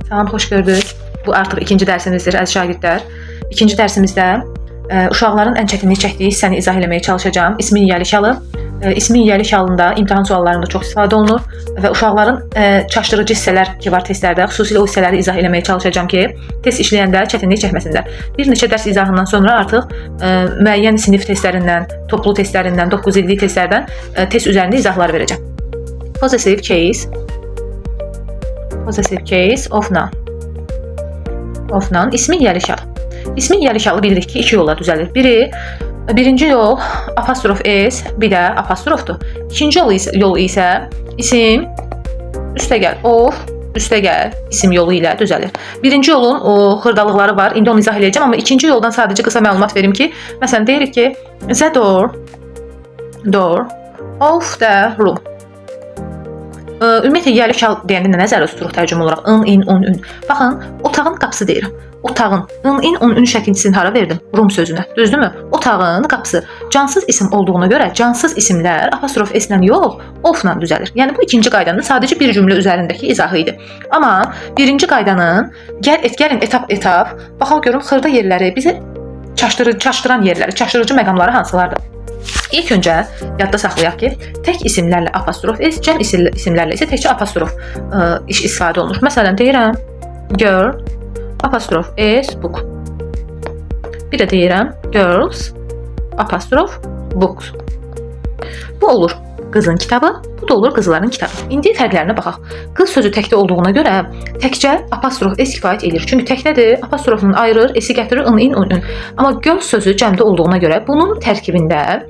Salam, xoş gördük. Bu artıq ikinci dərsimizdir əziz şagirdlər. İkinci dərsimizdə uşaqların ən çətinlik çəkdiyi hissəni izah etməyə çalışacağam. İsmi yiyəlik halı. İsmi yiyəlik halında imtahan suallarında çox istifadə olunur və uşaqların çaşdırıcı hissələr ki var testlərdə, xüsusilə o hissələri izah etməyə çalışacağam ki, test işləyəndə çətinlik çəkməsinlər. Bir neçə dərs izahından sonra artıq müəyyən sinif testlərindən, toplu testlərindən, 9 illik testlərdən test üzərində izahlar verəcəm. Possessive case of noun. Of noun ismi yiyəlik halı. İsmi yiyəlik halı bilirik ki, iki yolla düzəlir. Birinci yol apostrof s, bir də apostrofdur. İkinci yol isə isim üstəgəl of, üstəgəl isim yolu ilə düzəlir. Birinci yolun o xırdalıqları var. İndi onu izah edəcəm, amma ikinci yoldan sadəcə qısa məlumat verim ki, məsələn deyirik ki, the door of the room. Ümumiyyətlə yiyəlik hal deyəndə nə nəzərdə tuturuq tərcümə olaraq? In, un, ün. Baxın, otağın qapısı deyirəm. Otağın, in, un, ün şəkilçisini hara verdim? Room sözünə. Düzdürmü? Otağın qapısı. Cansız isim olduğuna görə cansız isimlər apostrof s-lə yox, of-la düzəlir. Yəni bu ikinci qaydanın sadəcə bir cümlə üzərindəki izahı idi. Amma birinci qaydanın gəlin etap baxaq görüm xırda yerləri, bizi çaşdıran yerləri, çaşdırıcı məqamları hansılardır? İlk öncə yadda saxlayaq ki, tək isimlərlə apostrof s, cəm isimlərlə isə təkcə apostrof istifadə olunur. Məsələn deyirəm girl apostrof s book. Bir də deyirəm girls apostrof books. Bu olur qızın kitabı, bu da olur qızların kitabı. İndi fərqlərinə baxaq. Qız sözü təkdə olduğuna görə təkcə apostrof s kifayət edir. Çünki təkdədir, apostrofunu ayırır, s-i gətirir, in, un, ün. Amma girl sözü cəmdə olduğuna görə bunun tərkibində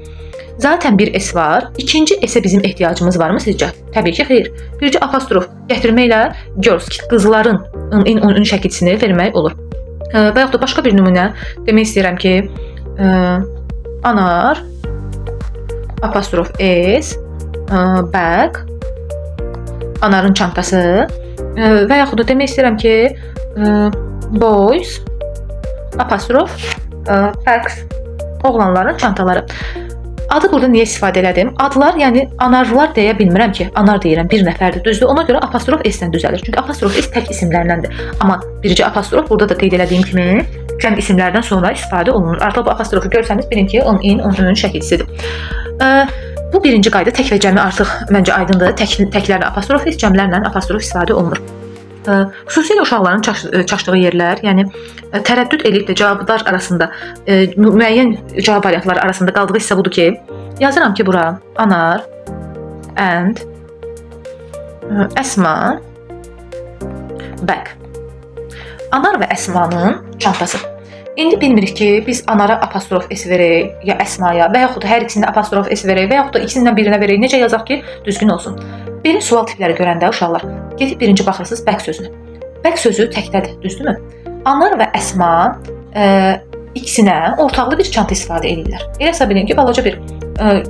zaten bir s var. İkinci s-ə bizim ehtiyacımız varmı sizcə? Təbii ki, xeyr. Bircə apostrof gətirməklə girls, qızların in, un, ün şəkilçisini vermək olur. Və yaxud da başqa bir nümunə demək istəyirəm ki, anar apostrof s bag, anarın çantası və yaxud da demək istəyirəm ki, boys apostrof bags, oğlanların çantaları. Adı burada niyə istifadə elədim? Adlar, yəni anarlar deyə bilmirəm ki, anar deyirəm, bir nəfərdir, düzdür. Ona görə apostrof s-lə düzəlir. Çünki apostrof s tək isimlərindəndir. Amma bircə apostrof burada da qeyd elədiyim kimi cəm isimlərdən sonra istifadə olunur. Artıq bu apostrofu görsəniz bilin ki, in, un, ün şəkilçisidir. Bu birinci qayda tək və cəmi artıq məncə aydındır. Təklərlə apostrof s, cəmlərlə apostrof istifadə olunur. Xüsusilə uşaqların çaşdığı yerlər, yəni tərəddüd edib də cavablar arasında, müəyyən cavab variantları arasında qaldığı hissə budur ki, yazıram ki, bura anar and əsma bag. Anar və əsmanın çantası. İndi bilmirik ki, biz anara apostrof s verək, ya əsmaya və yaxud da hər ikisində apostrof s verək və yaxud da ikisindən birinə verək. Necə yazaq ki, düzgün olsun. Belə sual tipləri görəndə uşaqlar, gedib birinci baxırsınız bag sözünə. Bag sözü təkdədir, düzdürmü? Anar və əsma ikisinə ortaqlı bir çanta istifadə edirlər. Eləsə bilin ki, balaca bir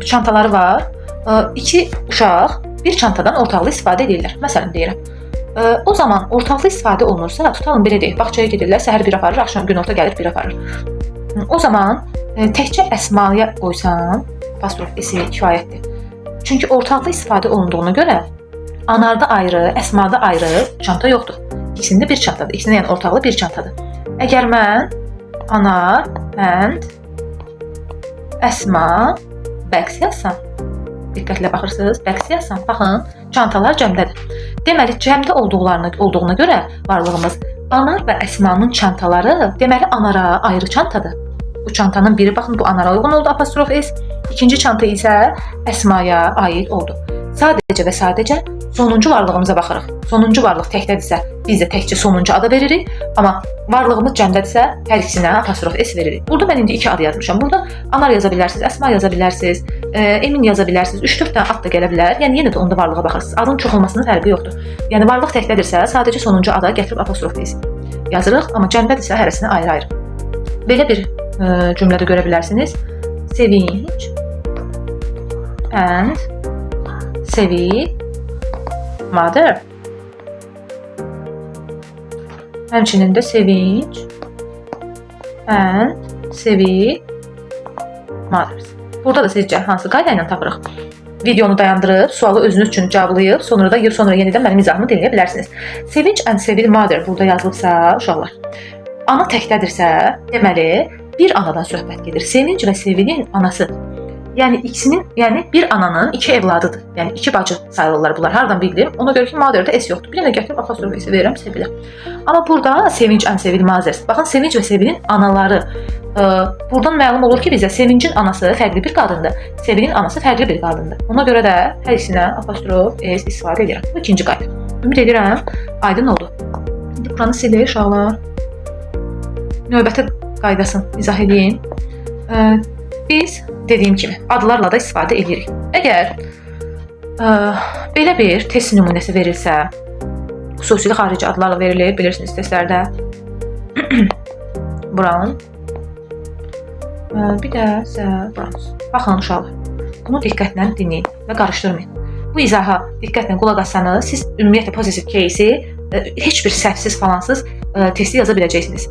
çantaları var. İki uşaq bir çantadan ortaqlı istifadə edirlər. Məsələn deyirəm. O zaman ortaqlı istifadə olunursa, tutalım belə deyək, bağçaya gedirlər, səhər bir aparır, axşam günorta gəlir bir aparır. O zaman təkcə əsmaya qoysan, apostrof s kifayətdir. Çünki ortaqlı istifadə olunduğuna görə anarda ayrı, əsmada ayrı çanta yoxdur. İkisində bir çantadır. İkisində yəni ortaqlı bir çantadır. Əgər mən anar and əsma bags yazsam, diqqətlə baxırsınız, bags yazsam, baxın, çantalar cəmdədir. Deməli, cəmdə olduğuna görə varlığımız anar və əsmanın çantaları deməli anara ayrı çantadır. Bu çantanın biri, baxın, bu anara uyğun oldu, apostrof s. İkinci çanta isə əsmaya aid oldu. Sadəcə və sadəcə sonuncu varlığımıza baxırıq. Sonuncu varlıq təkdədirsə, biz də təkcə sonuncu adı veririk. Amma varlığımız cəmdədirsə, hər ikisinə apostrof s veririk. Burada mən indi iki adı yazmışam. Burada anar yaza bilərsiniz, əsma yaza bilərsiniz, emin yaza bilərsiniz, 3-4 dənə ad da gələ bilər. Yəni yenə də onda varlığa baxırsınız. Adın çox olmasının fərqi yoxdur. Yəni varlıq təkdədirsə, sadəcə sonuncu ada gətirib apostrof s yazırıq, amma cəmdədirsə hərəsini ayrı-ayrı. Belə bir cümlədə görə bilərsiniz. Sevinç and sevi mother. Həmçinin də sevinç and sevi mothers. Burada da sizcə hansı qayda ilə tapırıq? videonu dayandırıb sualı özünüz üçün cavablayıb, sonra yenidən mənim izahımı dinləyə bilərsiniz. Sevinç and Sevil mother burada yazılıbsa, uşaqlar, ana təkdədirsə, deməli bir anadan söhbət gedir. Sevinç və Sevilin anası. Yəni ikisinin, bir ananın iki evladıdır. Yəni iki bacı sayılırlar bunlar. Hardan bildim? Ona görə ki, mother'da s yoxdur. Bir dənə gətirib apostrof s verirəm Sevilə. Amma burada Sevinç and Sevil mothers. Baxın, Sevinç və Sevilin anaları. Buradan məlum olur ki, bizə Sevincin anası fərqli bir qadındır. Sevilin anası fərqli bir qadındır. Ona görə də hər ikisinə apostrof s istifadə edirəm. Bu ikinci qayda. Ümid edirəm, aydın oldu. İndi buranı silək uşaqlar. Növbəti qaydasını izah edeyim. Biz dediyim kimi adlarla da istifadə edirik. Əgər belə bir test nümunəsi verilsə, xüsusilə xarici adlarla verilir, bilirsiniz testlərdə. Brown. Bir də Browns. Baxın uşaqlar, bunu diqqətlə dinləyin və qarışdırmayın. Bu izaha diqqətlə qulaq assanız, siz ümumiyyətlə positive case-i heç bir səhvsiz falansız testi yaza biləcəksiniz.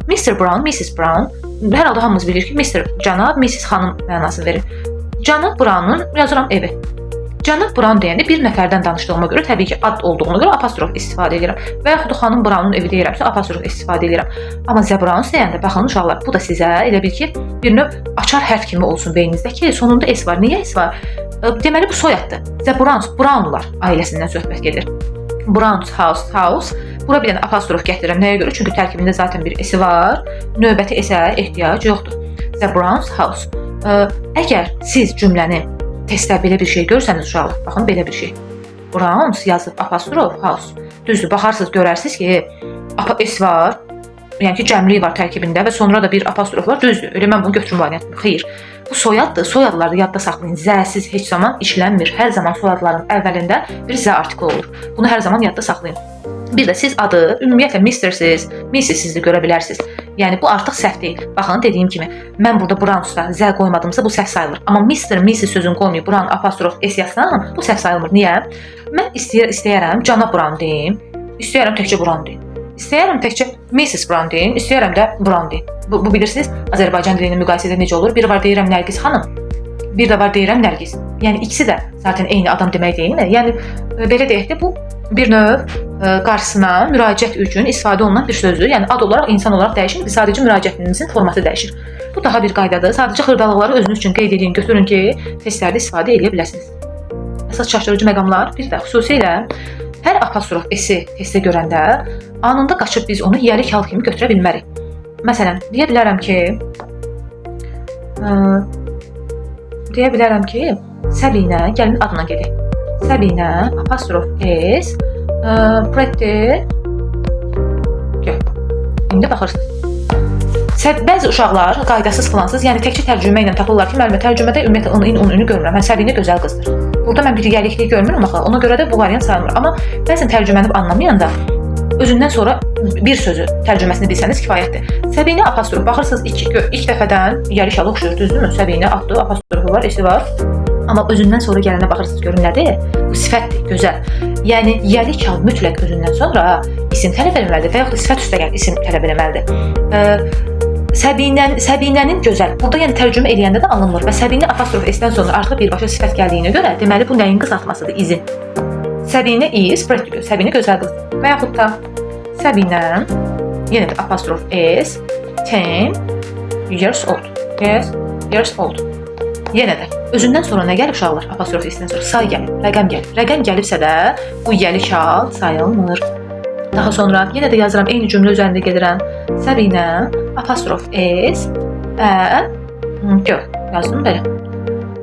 Mr. Brown, Mrs. Brown, hər halda hamımız bilir ki, Mr. Cənab, Mrs. Xanım mənasını verir. Cənab Brown'un yazıram evi. Cənab Brown deyəndə bir nəfərdən danışdığıma görə, təbii ki, ad olduğuna görə apostrof istifadə edirəm. Və yaxud da xanım Brown'un evi deyirəmsə, apostrof istifadə edirəm. Amma The Browns deyəndə, baxın uşaqlar, bu da sizə elə bil ki, bir növ açar hərf kimi olsun beyninizdə ki, sonunda S var. Niyə S var? Deməli, bu soyaddır. The Browns, Brownlar ailəsindən söhbət gedir. Browns house. Bura bir dənə apostrof gətirirəm. Nəyə görə? Çünki tərkibində zaten bir S var. Növbəti S-ə ehtiyac yoxdur. The Browns house. Əgər siz cümləni testdə belə bir şey görsəniz uşaqlar, baxın belə bir şey. Browns yazıb apostrof house. Düzdür, baxarsınız, görərsiniz ki, S var, yəni ki, cəmlik var tərkibində və sonra da bir apostrof var. Düzdür, elə mən bunu götürüm variantını. Xeyr, bu soyaddır. Soyadları yadda saxlayın. Z-siz heç zaman işlənmir. Hər zaman soyadların əvvəlində bir Z artikli olur. Bunu hər zaman yadda saxlayın. Bir də siz adı ümumiyyətlə Mr.siz, Mrs.siz də görə bilərsiniz. Yəni bu artıq səhv deyil. Baxın, dediyim kimi, mən burada Browns'da Z qoymadımsa bu səhv sayılır. Amma Mr. Mrs. sözünü qoymayıb Brown apostrof S yazsam, bu səhv sayılmır. Niyə? Mən istəyərəm cənab Brown deyim, istəyərəm təkcə Brown deyim. İstəyərəm təkcə Mrs. Brown deyim, istəyərəm də Brown deyim. Bu bilirsiniz, Azərbaycan dilini müqayisədə necə olur? Bir var deyirəm Nərgiz xanım, bir də var deyirəm Nərgiz. Yəni ikisi də zaten eyni adam demək deyilmi? Yəni belə deyək də bu bir növ qarşısına müraciət üçün istifadə olunan bir sözdür. Yəni ad olaraq, insan olaraq dəyişmir, sadəcə müraciətinizin formatı dəyişir. Bu daha bir qaydadır. Sadəcə xırdalıqları özünüz üçün qeyd edin, götürün ki, testlərdə istifadə edə biləsiniz. Əsas çaşdırıcı məqamlar bir də xüsusilə hər apostrof S-i testdə görəndə anında qaçıb biz onu yiyəlik hal kimi götürə bilmərik. Məsələn, deyə bilərəm ki, Səbinə, gəlin adına gedək. Səbinə, apostrof S, pretty, İndi baxırsınız. Bəzi uşaqlar qaydasız filansız, yəni təkcə tərcümə ilə tapırlar ki, müəllimə tərcümədə ümumiyyətlə ını görmürəm. Səbinə gözəl qızdır. Burada mən bir yiyəlikliyi görmürəm axı. Ona görə də bu variant sayılmır. Amma bəzən tərcüməni anlamayanda özündən sonra bir sözü tərcüməsini bilsəniz kifayətdir. Səbinə apostrof baxırsınız ilk dəfədən yiyəlik halı oxşuyur, düzdürmü? Səbinə adlı apostrofu var, S-i var. Amma özündən sonra gələnə baxırsınız, görün nədir? Bu sifətdir, gözəl. Yəni yiyəlik hal mütləq özündən sonra isim tələb eləməlidir və yaxud da sifət üstə gəl isim tələb eləməlidir. Səbinənin gözəl. Burada yəni tərcümə eləyəndə də alınmır və Səbinə apostrof S-dən sonra artıq birbaşa sifət gəldiyinə görə deməli bu nəyin qısaltmasıdır? İzin. Səbinə is, pretty, Səbinə gözəl qızdır. Və yaxud da Səbinə, yenə də apostrof S, 10 years old. Yes, years old. Yenə də özündən sonra nə gəlib uşaqlar? Apostrof S-dən sonra say gəlib, rəqəm gəlib. Rəqəm gəlibsə də bu yiyəlik hal sayılmır. Daha sonra yenə də yazıram, eyni cümlə üzərində gedirəm. Səbinə, apostrof S, yazdım belə.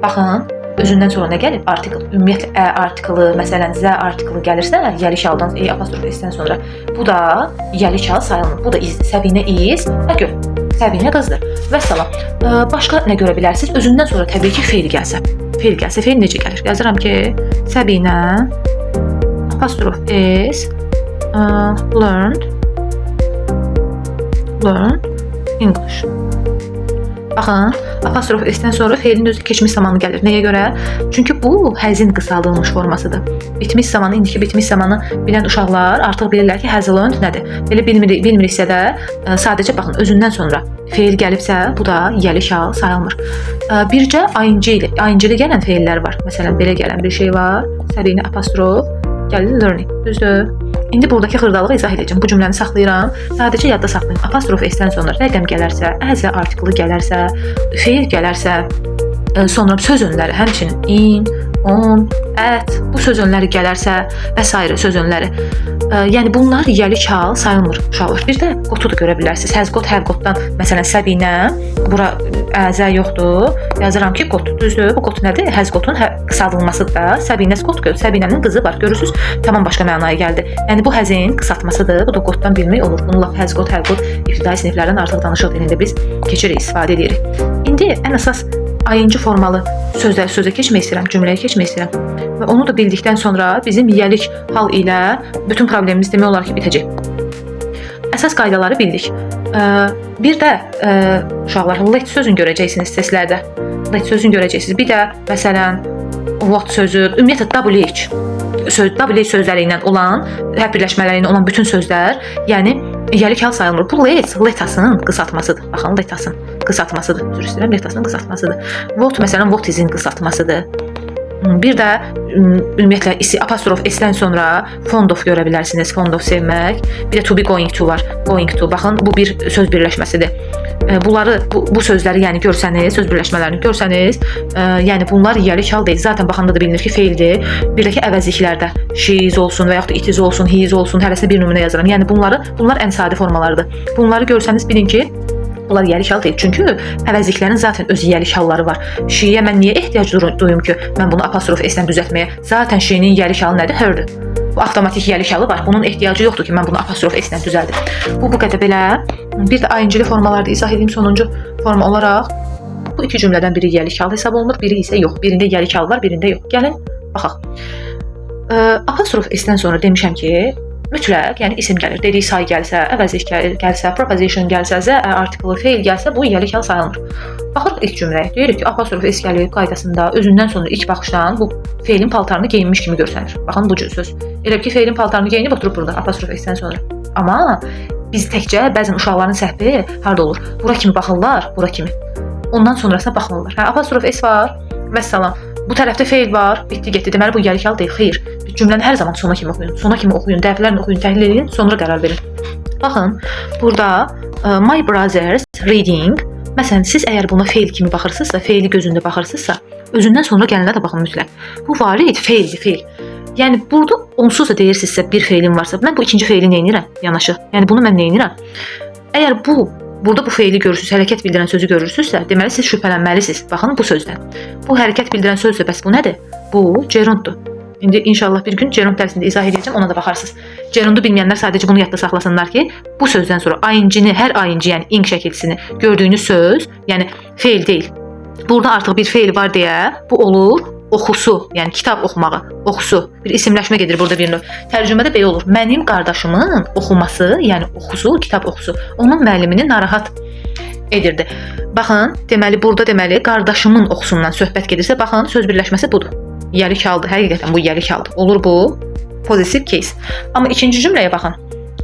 Baxın, özündən sonra nə gəlib? Artikl. Ümumiyyətlə artiklı, məsələn, Z artiklı gəlirsə, yiyəlik haldan apostrof S-dən sonra bu da yiyəlik hal sayılmır. Bu da izdir. Səbinə is, Səbinə qızdır. Və salam. Başqa nə görə bilərsiniz? Özündən sonra təbii ki, feil gəlsə. Feil necə gəlir? Yazıram ki, Səbinə, apostrof S, learned English. Baxın, apostrof s-dən sonra feilin özü keçmiş zamanı gəlir. Nəyə görə? Çünki bu həzin qısaldılmış formasıdır. Bitmiş zamanı, indiki bitmiş zamanı bilən uşaqlar artıq bilirlər ki, has learned nədir. Belə bilmiriksə də sadəcə baxın, özündən sonra feil gəlibsə, bu da yəlik hal sayılmır. Bircə ayıncılı gələn feillər var. Məsələn, belə gələn bir şey var. Səbinə apostrof gəlir learning. Düzdür? İndi buradakı xırdalığı izah edəcəm. Bu cümləni saxlayıram. Sadəcə yadda saxlayın. Apostrof s-dən sonra rəqəm gələrsə, əzə artiklı gələrsə, feil gələrsə, sonra söz önləri, həmçinin in, on, at, bu söz önləri gələrsə və s. söz önləri. Yəni bunlar yəlik hal sayılmır uşaqlar. Bir də qotu da görə bilərsiniz. Has got, have got-dan məsələn səbinə, bura əzə yoxdur. Yazıram ki, got. Düzdür? Bu got nədir? Has got-un qısaldılmasıdır da. Səbinəs got, səbinənin qızı var. Görürsüz? Tamam başqa mənaya gəldi. Yəni bu həzin qısaltmasıdır. Bu da qotdan bilmək olur. Bununla has got, have got ibtidai siniflərdən artıq danışıq dilində biz keçirik, istifadə edirik. İndi ən əsas ayıncı formalı sözə keçmək istəyirəm, cümləyə keçmək istəyirəm. Və onu da bildikdən sonra bizim yəlik hal ilə bütün problemimiz demək olar ki, bitəcək. Əsas qaydaları bildik. Bir də uşaqlar, let sözünü görəcəksiniz testlərdə. Let sözünü görəcəksiniz. Bir də məsələn, what sözü, ümumiyyətlə WH sözləri ilə olan, hərf birləşmələri ilə olan bütün sözlər, yəni yəlik hal sayılmır. Bu letasının qısaltmasıdır. Baxın, letasının qısaltmasıdır. Üzr istəyirəm, letasının qısaltmasıdır. What məsələn, what is-in qısaltmasıdır. Bir də ümumiyyətlə apostrof s-dən sonra fond of görə bilərsiniz. Fond of sevmək. Bir də to be going to var. Going to. Baxın, bu bir söz birləşməsidir. Bunları, bu sözləri yəni görsəniz, söz birləşmələrini görsəniz, yəni bunlar yəlik hal deyil. Zaten baxanda da bilinir ki, feildir. Bir də ki, əvəzliklərdə she is olsun və yaxud da it is olsun, he is olsun, hərəsində bir nümunə yazıram. Yəni bunlar ən sadə formalardır. Bunları görsəniz bilin ki, bunlar yəlik hal deyil. Çünki əvəzliklərin zaten öz yəlik halları var. She-yə mən niyə ehtiyac duyum ki, mən bunu apostrof s-dən düzəltməyə? Zaten she-nin yəlik halı nədir? Her-dir. Bu avtomatik yəlik halı var. Bunun ehtiyacı yoxdur ki, mən bunu apostrof s-dən düzəldim. Bu qədər belə. Bir də ayıncılı formalarda izah edeyim sonuncu forma olaraq. Bu iki cümlədən biri yəlik hal hesab olunur, biri isə yox. Birində yəlik hal var, birində yox. Gəlin, baxaq. Apostrof s-dən sonra demişəm ki, mütləq, yəni isim gəlir, dediyi say gəlsə, əvəzlik gəlsə, proposition gəlsə, article, feil gəlsə, bu yəlik hal sayılmır. Baxırıq ilk cümləyə. Deyirik ki, apostrof s gəlib qaydasında özündən sonra ilk baxışdan bu feilin paltarını geyinmiş kimi görsənir. Baxın bu söz. Elə ki, feilin paltarını geyinib oturub burada apostrof s-dən sonra. Amma biz təkcə bəzən uşaqların səhvi harda olur? Bura kimi baxırlar, bura kimi. Ondan sonrasına baxmırlar. Apostrof s var, vəssalam. Bu tərəfdə feil var, bitdi getdi. Deməli bu yəlik hal deyil. Xeyr. Cümləni hər zaman sona kimi oxuyun. Sona kimi oxuyun, dəfələrlə oxuyun, təhlil edin, sonra qərar verin. Baxın, burada my brothers reading. Məsələn, siz əgər buna feil kimi baxırsınızsa, feili gözündə baxırsınızsa, özündən sonra gələnə də baxın mütləq. Bu varid feildir, feil. Yəni burada onsuz da deyirsinizsə bir feilin varsa, mən bu ikinci feili nə edirəm? Yanaşı. Yəni bunu mən nə edirəm? Əgər burada bu feili görürsünüz, hərəkət bildirən sözü görürsünüzsə, deməli siz şübhələnməlisiniz. Baxın bu sözdən. Bu hərəkət bildirən sözdür, bəs bu nədir? Bu gerunddur. İndi inşallah bir gün gerund dərsində izah edəcəm, ona da baxarsınız. Gerundu bilməyənlər sadəcə bunu yadda saxlasınlar ki, bu sözdən sonra ayıncını, hər ayıncı, yəni ing şəkilsini gördüyünüz söz, yəni feil deyil. Burada artıq bir feil var deyə, bu olur oxusu, yəni kitab oxumağı, oxusu. Bir isimləşmə gedir burada bir növ. Tərcümədə belə olur. Mənim qardaşımın oxuması, yəni oxusu, kitab oxusu, onun müəllimini narahat edirdi. Baxın, deməli burada qardaşımın oxusundan söhbət gedirsə, baxın, söz birləşməsi budur. Yəlik haldır, həqiqətən bu yəlik haldır. Olur bu positive case. Amma ikinci cümləyə baxın.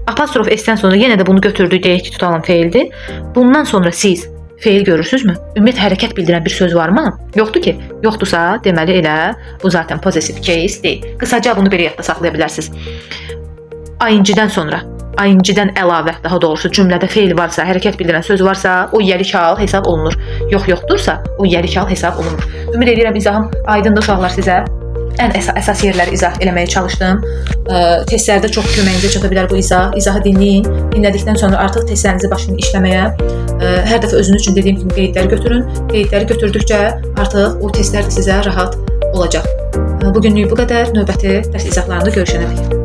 Apostrof s-dən sonra yenə də bunu götürdük, deyək ki, tutalım feildir. Bundan sonra siz feil görürsünüzmü? Ümumiyyətlə hərəkət bildirən bir söz varmı? Yoxdur ki. Yoxdursa, deməli elə bu zaten positive case deyil. Qısaca bunu belə yadda saxlaya bilərsiniz. Ayıncıdan sonra, ayıncıdan əlavə, daha doğrusu cümlədə feil varsa, hərəkət bildirən söz varsa, o yəlik hal hesab olunur. Yoxdursa, o yəlik hal hesab olunur. Ümid edirəm izahım aydındır uşaqlar sizə. Ən əsas yerləri izah eləməyə çalışdım. Testlərdə çox köməyinizə çata bilər bu izah. İzahı dinləyin. Dinlədikdən sonra artıq testlərinizi başlayın işləməyə. Hər dəfə özünüz üçün dediyim kimi qeydləri götürün. Qeydləri götürdükcə artıq o testlər də sizə rahat olacaq. Bugünlük bu qədər. Növbəti dərs izahlarında görüşənədək.